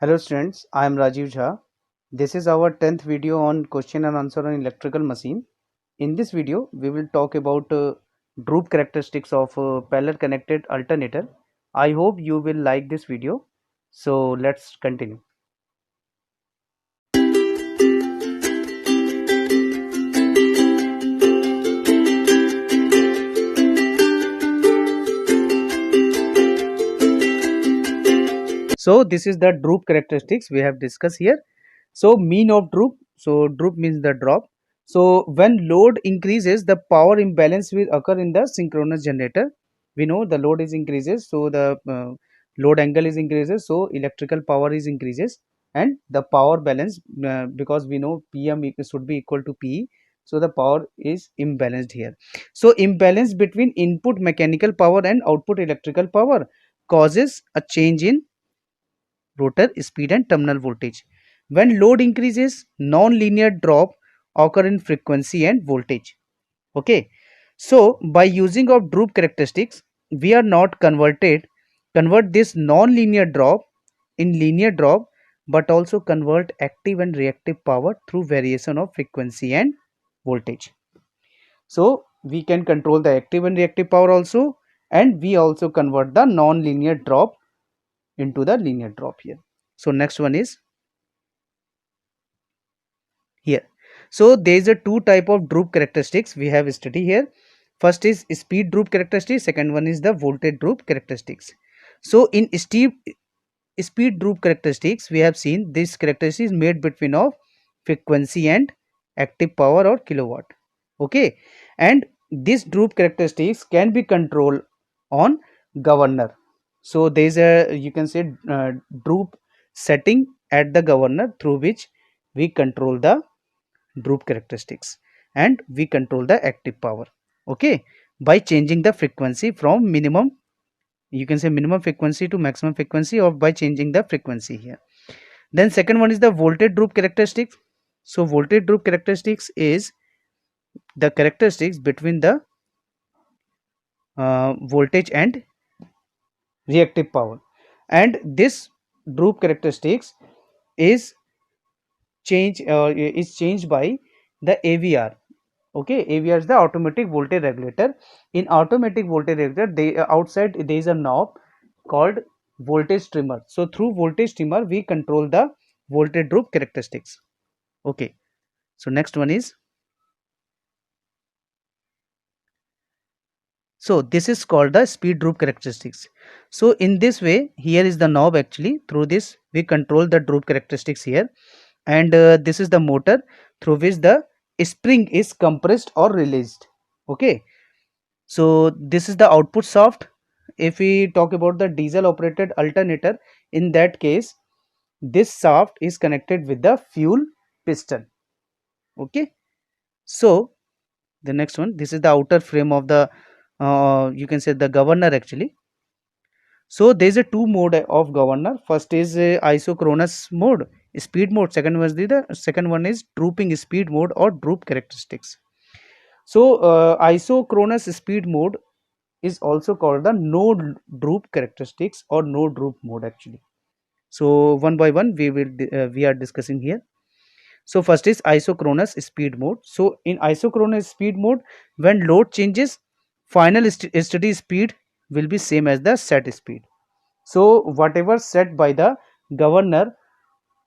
Hello students, I am Rajiv Jha. This is our 10th video on question and answer on electrical machine. In this video, we will talk about droop characteristics of parallel connected alternator. I hope you will like this video. So let's continue. So this is the droop characteristics we have discussed here. So mean of droop. So droop means the drop. So when load increases, the power imbalance will occur in the synchronous generator. We know the load is increases, so the load angle is increases, so electrical power is increases, and the power balance because we know PM should be equal to PE. So the power is imbalanced here. So imbalance between input mechanical power and output electrical power causes a change in rotor speed and terminal voltage. When load increases, non-linear drop occur in frequency and voltage. Okay, so by using of droop characteristics, we are not convert this non-linear drop in linear drop, but also convert active and reactive power through variation of frequency and voltage. So we can control the active and reactive power also, and we also convert the non-linear drop into the linear drop here. So next one is here. So there is a two type of droop characteristics we have studied here. First is speed droop characteristics, second one is the voltage droop characteristics. So in speed droop characteristics, we have seen this characteristic is made between of frequency and active power or kilowatt. Okay, and this droop characteristics can be controlled on governor. So there is a, you can say, droop setting at the governor through which we control the droop characteristics and we control the active power. Okay, by changing the frequency from minimum, you can say minimum frequency to maximum frequency, or by changing the frequency here. Then second one is the voltage droop characteristics. So voltage droop characteristics is the characteristics between the voltage and reactive power, and this droop characteristics is changed by the AVR. Okay, AVR is the automatic voltage regulator. In automatic voltage regulator, they outside there is a knob called voltage trimmer. So through voltage trimmer we control the voltage droop characteristics. Okay, so next one is, so this is called the speed droop characteristics. So in this way, here is the knob actually. Through this we control the droop characteristics here, and this is the motor through which the spring is compressed or released. Okay, so this is the output shaft. If we talk about the diesel operated alternator, in that case this shaft is connected with the fuel piston. Okay, so the next one, this is the outer frame of the you can say the governor actually. So there is a two mode of governor. First is isochronous mode, speed mode. Second was the second one is drooping speed mode or droop characteristics. So isochronous speed mode is also called the no droop characteristics or no droop mode actually. So one by one we are discussing here. So first is isochronous speed mode. So in isochronous speed mode, when load changes, final steady speed will be same as the set speed. So whatever set by the governor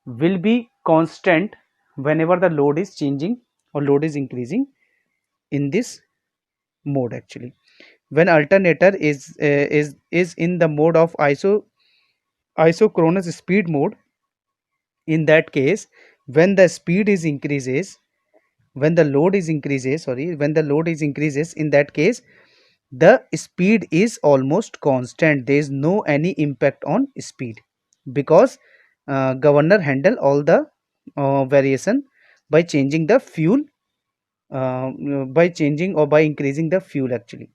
will be constant whenever the load is changing or load is increasing in this mode actually. When alternator is in the mode of isochronous speed mode, in that case when the speed is increases, when the load is increases, sorry, when the load is increases, in that case the speed is almost constant. There is no any impact on speed because governor handle all the variation by changing the fuel, by changing or by increasing the fuel actually.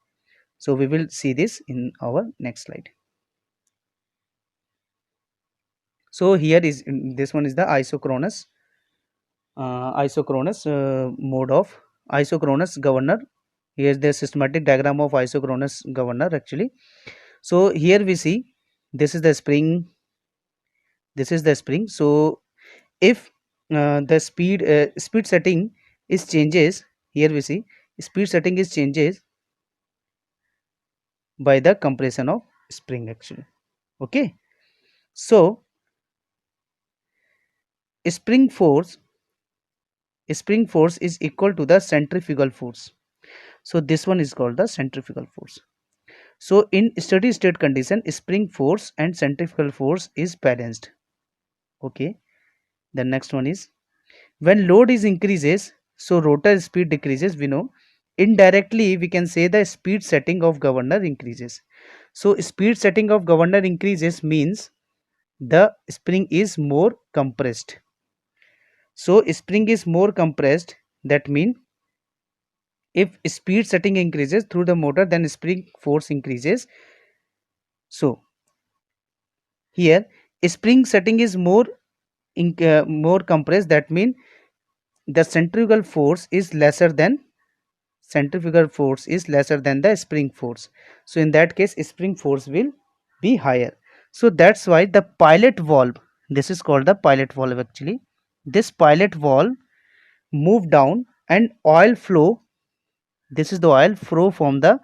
So we will see this in our next slide. So here is, this one is the isochronous mode of isochronous governor. Here is the systematic diagram of isochronous governor actually. So here we see this is the spring, This is the spring. So if the speed setting is changes, here we see speed setting is changes by the compression of spring actually. Okay, so spring force spring force is equal to the centrifugal force. So this one is called the centrifugal force. So in steady state condition, spring force and centrifugal force is balanced. Okay, the next one is when load is increases, so rotor speed decreases, we know. Indirectly we can say the speed setting of governor increases. So speed setting of governor increases means the spring is more compressed. So spring is more compressed, that means if speed setting increases through the motor, then spring force increases. So here spring setting is more compressed, that means the centrifugal force is lesser than the spring force. So in that case spring force will be higher. So that's why the pilot valve, this is called the pilot valve actually, this pilot valve move down and oil flow, this is the oil flow from the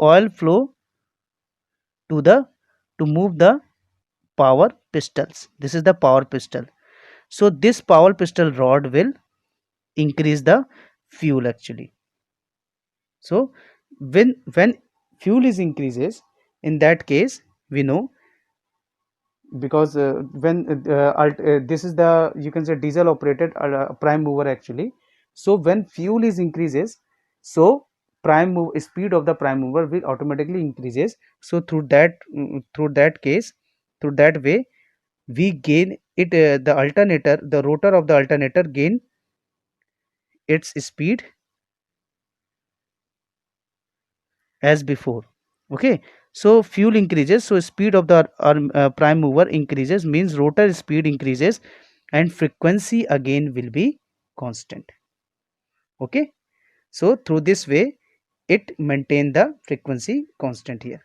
oil flow to the to move the power pistols. This is the power pistol. So this power pistol rod will increase the fuel actually. So when fuel is increases, in that case we know, because this is the, you can say, diesel operated prime mover actually. So when fuel is increases, so speed of the prime mover will automatically increases. So through that case, through that way we gain it, the alternator, the rotor of the alternator gain its speed as before. Okay, so fuel increases, so speed of the prime mover increases, means rotor speed increases and frequency again will be constant. Okay, so through this way it maintain the frequency constant here.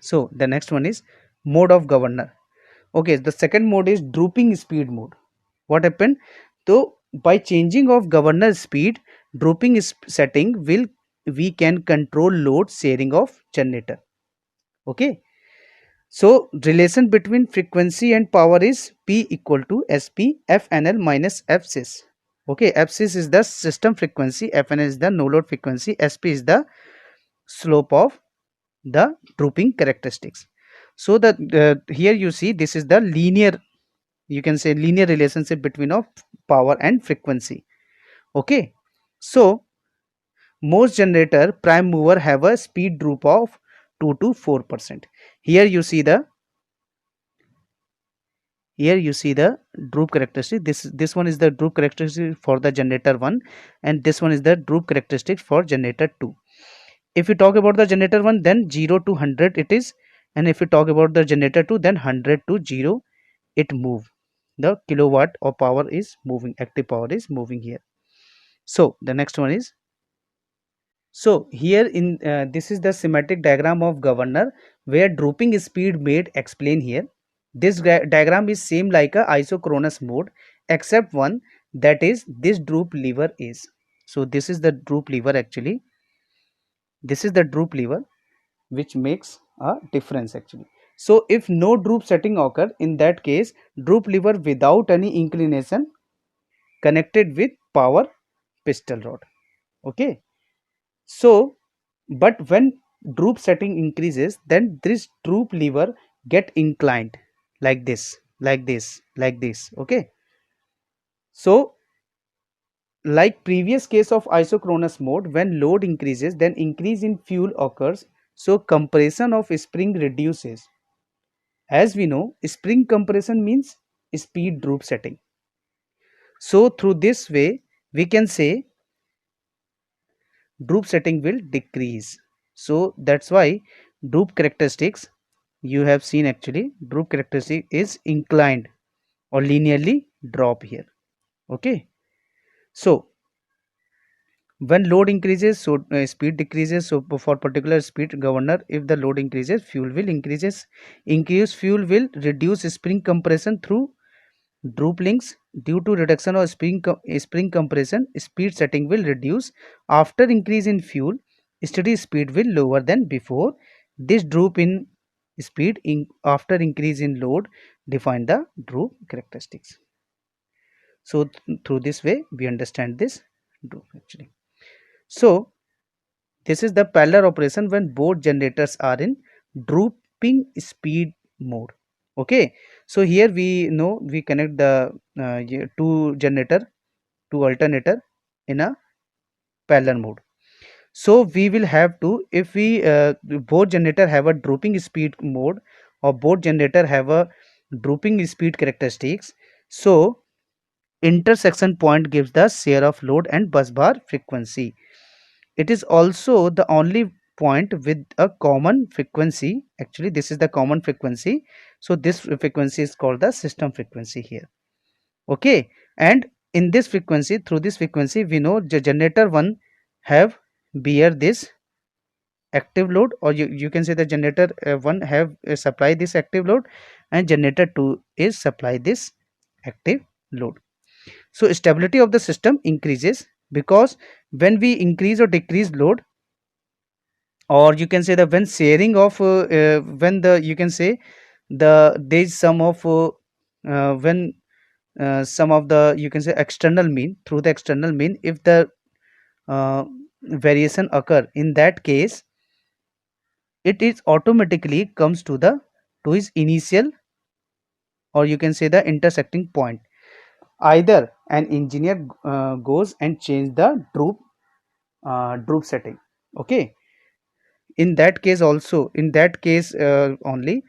So the next one is mode of governor. Okay, the second mode is drooping speed mode. What happened? So by changing of governor speed, drooping setting will, we can control load sharing of generator. Okay, so relation between frequency and power is P equal to SP FNL minus FSys. Okay, FSys is the system frequency, FNL is the no load frequency, SP is the slope of the drooping characteristics. So that here you see this is the linear, you can say linear relationship between of power and frequency. Okay, so most generator prime mover have a speed droop of 2 to 4%. Here you see the, here you see the droop characteristic. This one is the droop characteristic for the generator 1, and this one is the droop characteristic for generator 2. If you talk about the generator 1, then 0 to 100 it is, and if you talk about the generator 2, then 100 to 0 it move. The kilowatt of power is moving, active power is moving here. So the next one is, so here in this is the schematic diagram of governor where drooping speed made explain here. This diagram is same like a isochronous mode except one, that is this droop lever is. So this is the droop lever actually. This is the droop lever which makes a difference actually. So if no droop setting occur, in that case droop lever without any inclination connected with power pistol rod. Okay, so but when droop setting increases, then this droop lever get inclined like this, like this, like this. Okay, so like previous case of isochronous mode, when load increases, then increase in fuel occurs, so compression of spring reduces. As we know, spring compression means speed droop setting. So through this way we can say droop setting will decrease. So that's why droop characteristics, you have seen actually droop characteristic is inclined or linearly drop here. Okay, so When load increases, so speed decreases. So for particular speed governor, if the load increases, fuel will increases. Increased fuel will reduce spring compression through droop links. Due to reduction of spring compression, speed setting will reduce. After increase in fuel, steady speed will lower than before. This droop in speed after increase in load define the droop characteristics. So through this way we understand this droop actually. So this is the parallel operation when both generators are in drooping speed mode. Okay, so here we know we connect the two generator, two alternator in a parallel mode. So we will have to, if we both generator have a drooping speed mode or both generator have a drooping speed characteristics, so intersection point gives the share of load and bus bar frequency. It is also the only point with a common frequency. Actually, this is the common frequency. So this frequency is called the system frequency here. Okay, and in this frequency, through this frequency, we know the generator 1 have bear this active load, or you can say the generator 1 have supply this active load, and generator 2 is supply this active load. So stability of the system increases because when we increase or decrease load, or you can say the when sharing of when the you can say there is some of when some of the you can say external mean, through the external mean, if the uh, variation occur, in that case it is automatically comes to its initial, or you can say the intersecting point. Either an engineer goes and change the droop setting. Okay, in that case also, in that case only,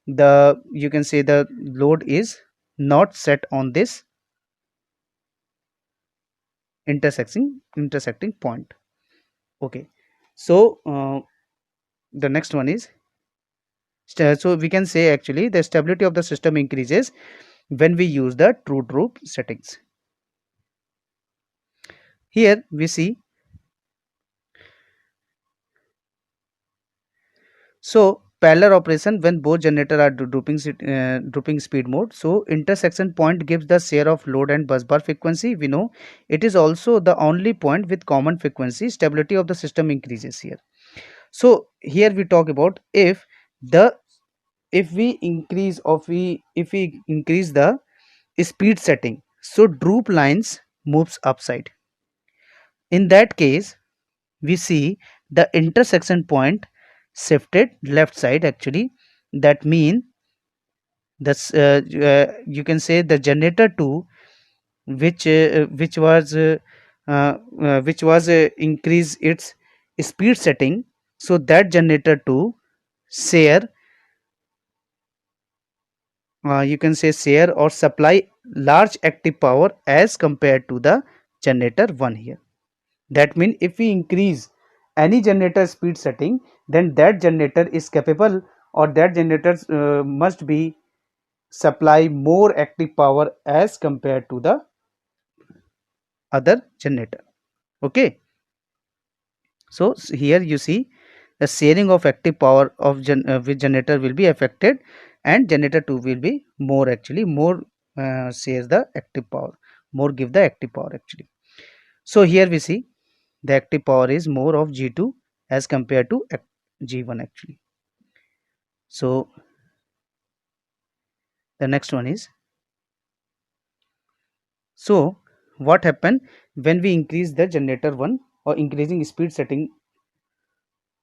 the you can say the load is not set on this intersecting point. Okay, so the next one is so we can say actually the stability of the system increases when we use the true droop settings. Here we see, so parallel operation when both generator are drooping speed mode. So intersection point gives the share of load and bus bar frequency. We know it is also the only point with common frequency. Stability of the system increases here. So here we talk about the if we increase or if we increase the speed setting, so droop lines moves upside. In that case, we see the intersection point shifted left side actually. That mean that's you can say the generator 2 which was increase its speed setting, so that generator 2 share you can say share or supply large active power as compared to the generator 1 here. That means if we increase any generator speed setting, then that generator is capable, or that generator must be supply more active power as compared to the other generator. Okay, so here you see the sharing of active power of with generator will be affected, and generator 2 will be more actually more shares the active power, more give the active power actually. So here we see the active power is more of G2 as compared to G1 actually. So the next one is, so what happen when we increase the generator 1 or increasing speed setting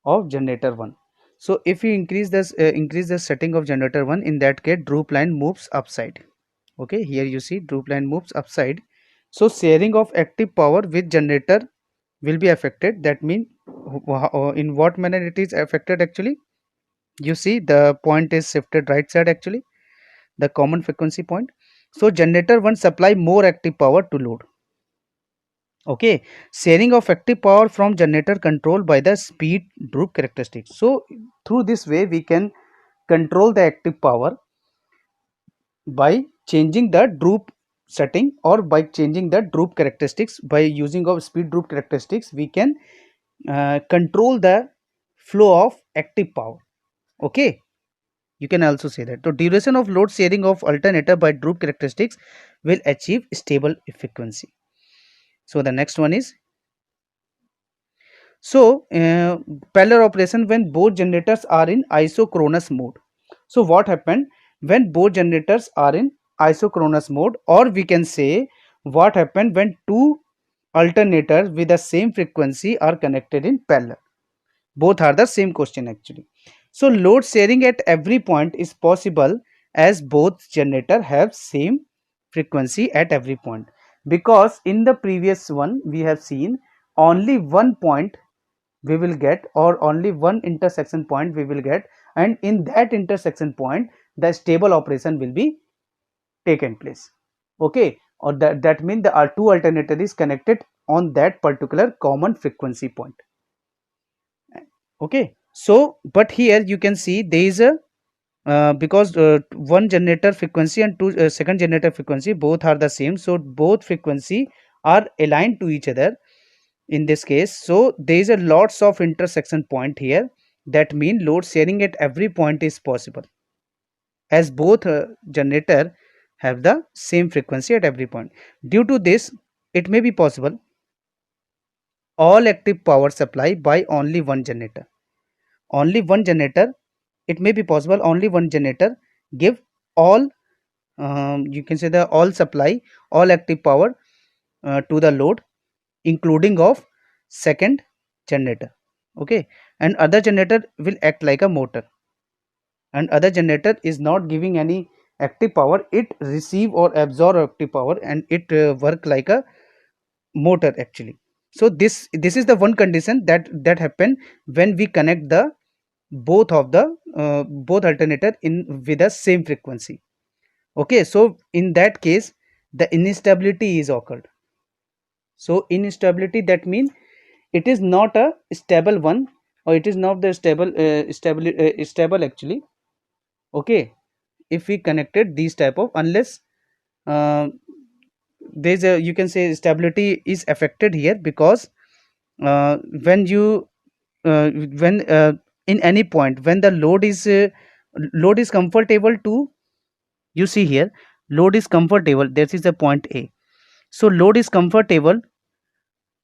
of generator 1. So if you increase the setting of generator 1, in that case droop line moves upside. Okay, here you see droop line moves upside. So sharing of active power with generator will be affected. That means in what manner it is affected actually, you see the point is shifted right side actually, the common frequency point. So generator 1 supply more active power to load. Okay, sharing of active power from generator controlled by the speed droop characteristics. So through this way we can control the active power by changing the droop setting or by changing the droop characteristics. By using of speed droop characteristics, we can control the flow of active power. Okay, you can also say that. So duration of load sharing of alternator by droop characteristics will achieve stable frequency. So the next one is, so parallel operation when both generators are in isochronous mode. So what happened when both generators are in isochronous mode, or we can say what happened when two alternators with the same frequency are connected in parallel. Both are the same question actually. So load sharing at every point is possible as both generator have same frequency at every point, because in the previous one we have seen only one point we will get, or only one intersection point we will get, and in that intersection point the stable operation will be taken place. Okay, or that means the two alternator is connected on that particular common frequency point. Okay, so but here you can see there is a because one generator frequency and two second generator frequency both are the same, so both frequency are aligned to each other in this case. So there is a lots of intersection point here, that mean load sharing at every point is possible as both generator have the same frequency at every point. Due to this, it may be possible all active power supply by only one generator. Only one generator, it may be possible only one generator give all, you can say the all supply, all active power to the load, including of second generator. Okay, and other generator will act like a motor, and other generator is not giving any active power, it receive or absorb active power and it work like a motor actually. So this is the one condition that happen when we connect the both of the both alternator in with the same frequency. Okay, so in that case the instability is occurred. So instability, that means it is not a stable one, or it is not the stable actually. Okay, if we connected these type of, unless uh, there's a, you can say stability is affected here, because when you when in any point when the load is comfortable to, you see here load is comfortable, this is the point A. So load is comfortable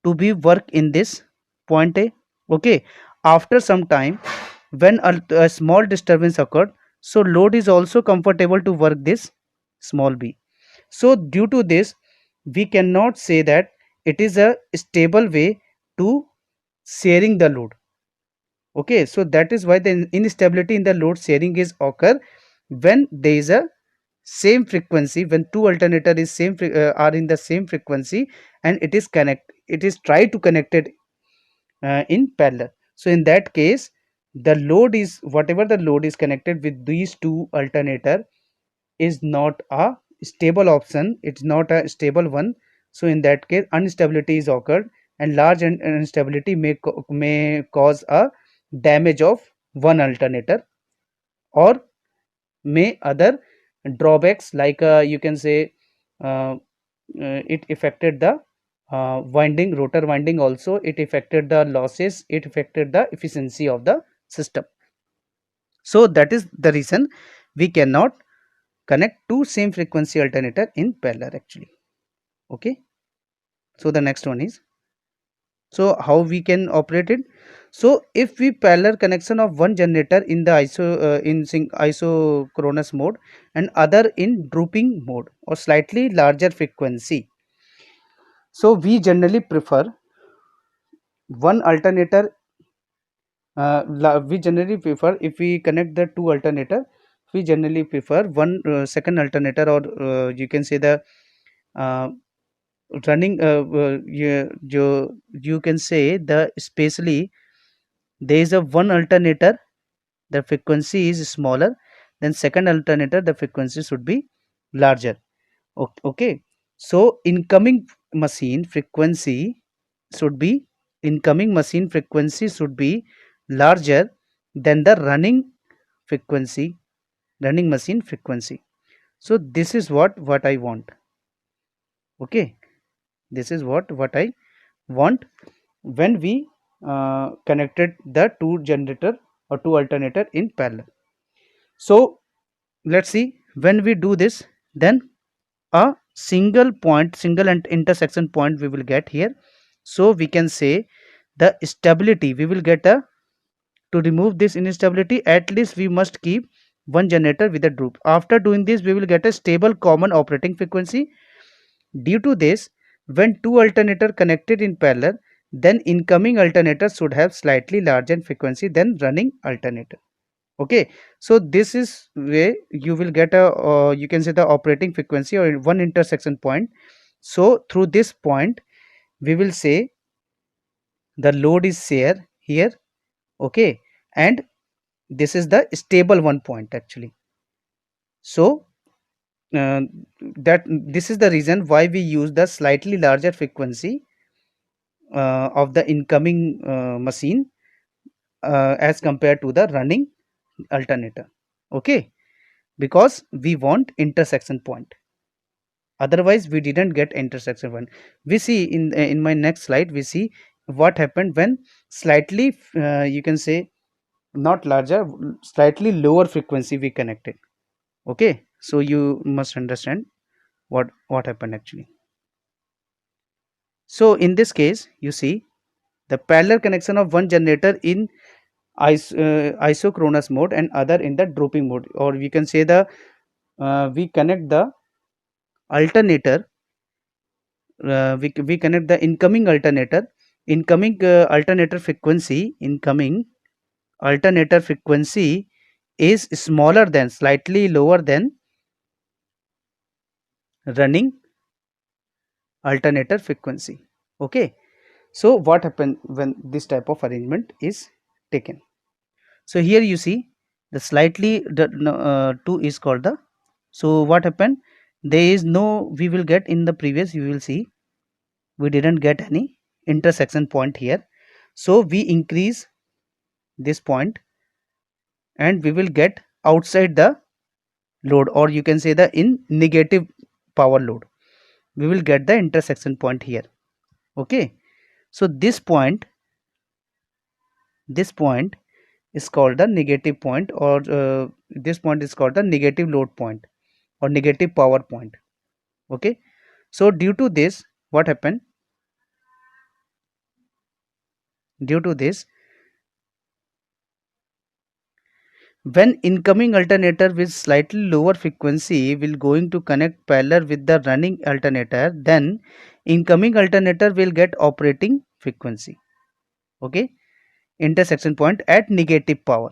to be work in this point A. Okay, after some time when a small disturbance occurred, so load is also comfortable to work this small b. So due to this we cannot say that it is a stable way to sharing the load. Okay, so that is why the instability in the load sharing is occur when there is a same frequency, when two alternator is are in the same frequency and it is try to connect it in parallel. So in that case the load is, whatever the load is connected with these two alternator is not a stable option, it's not a stable one. So in that case instability is occurred, and large instability may cause a damage of one alternator, or may other drawbacks like you can say uh, it affected the winding, rotor winding also, it affected the losses, it affected the efficiency of the system. So that is the reason we cannot connect two same frequency alternator in parallel actually. Okay, so the next one is, so how we can operate it. So if we parallel connection of one generator in the isochronous mode and other in drooping mode or slightly larger frequency, so we generally prefer one alternator, we generally prefer, if we connect the two alternator, we generally prefer one second alternator, or you can say the uh, running you can say the especially there is a one alternator, the frequency is smaller, then second alternator the frequency should be larger. Okay, so machine frequency should be incoming machine frequency should be larger than the frequency running machine frequency. So this is what I want. Okay, this is what I want when we connected the two generator or two alternator in parallel. So let's see, when we do this, then a single point, single and intersection point we will get here. So we can say the stability we will get a, to remove this instability, at least we must keep one generator with a droop. After doing this, we will get a stable common operating frequency. Due to this, when two alternators connected in parallel, then incoming alternator should have slightly larger frequency than running alternator. Okay, so this is way you will get a you can say the operating frequency or one intersection point. So through this point, we will say the load is share here. Okay, and this is the stable one point actually. So uh, that this is the reason why we use the slightly larger frequency of the incoming machine as compared to the running alternator. Okay, because we want intersection point, otherwise we didn't get intersection point. We see in my next slide, we see what happened when slightly you can say not larger, slightly lower frequency we connected. Okay, so you must understand what happened actually. So in this case, you see the parallel connection of one generator in isochronous mode and other in the drooping mode, or we can say the we connect the alternator, we connect the incoming alternator frequency, incoming alternator frequency is smaller than, slightly lower than running alternator frequency. Okay, so what happened when this type of arrangement is taken? So here you see the slightly the 2 is called the, so what happened, there is no, we will get in the previous, you will see we didn't get any intersection point here. So we increase this point and we will get outside the load, or you can say the in negative power load, we will get the intersection point here. Okay, so this point is called the negative point, or this point is called the negative load point or negative power point. Okay, so due to this, what happened, due to this, when incoming alternator with slightly lower frequency will going to connect parallel with the running alternator, then incoming alternator will get operating frequency. Okay, intersection point at negative power.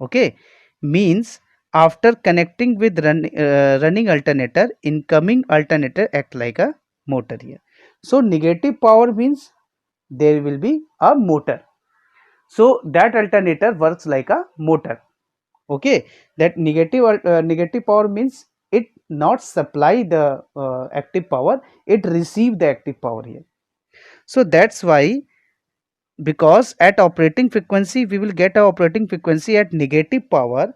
Okay, means after connecting with running alternator, incoming alternator act like a motor here. So negative power means there will be a motor, so that alternator works like a motor. Okay, that negative power means it not supply the active power, it receive the active power here. So that's why, because at operating frequency we will get a operating frequency at negative power.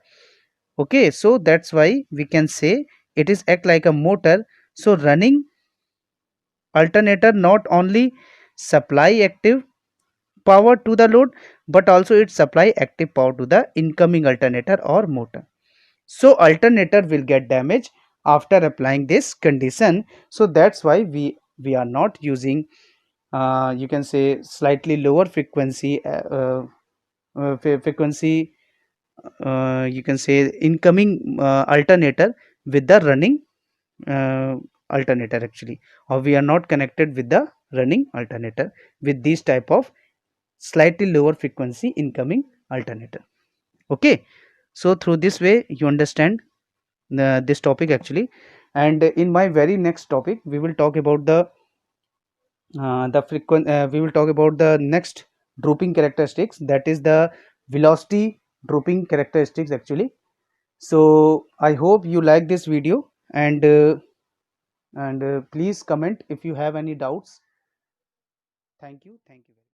Okay, so that's why we can say it is act like a motor. So running alternator not only supply active power to the load, but also it supply active power to the incoming alternator or motor. So alternator will get damage after applying this condition. So that's why we are not using you can say slightly lower frequency frequency you can say incoming alternator with the running uh, alternator actually, or we are not connected with the running alternator with this type of slightly lower frequency incoming alternator. Okay, so through this way you understand this topic actually. And in my very next topic we will talk about the frequent we will talk about the next drooping characteristics, that is the velocity drooping characteristics actually. So I hope you like this video, and please comment if you have any doubts. Thank you.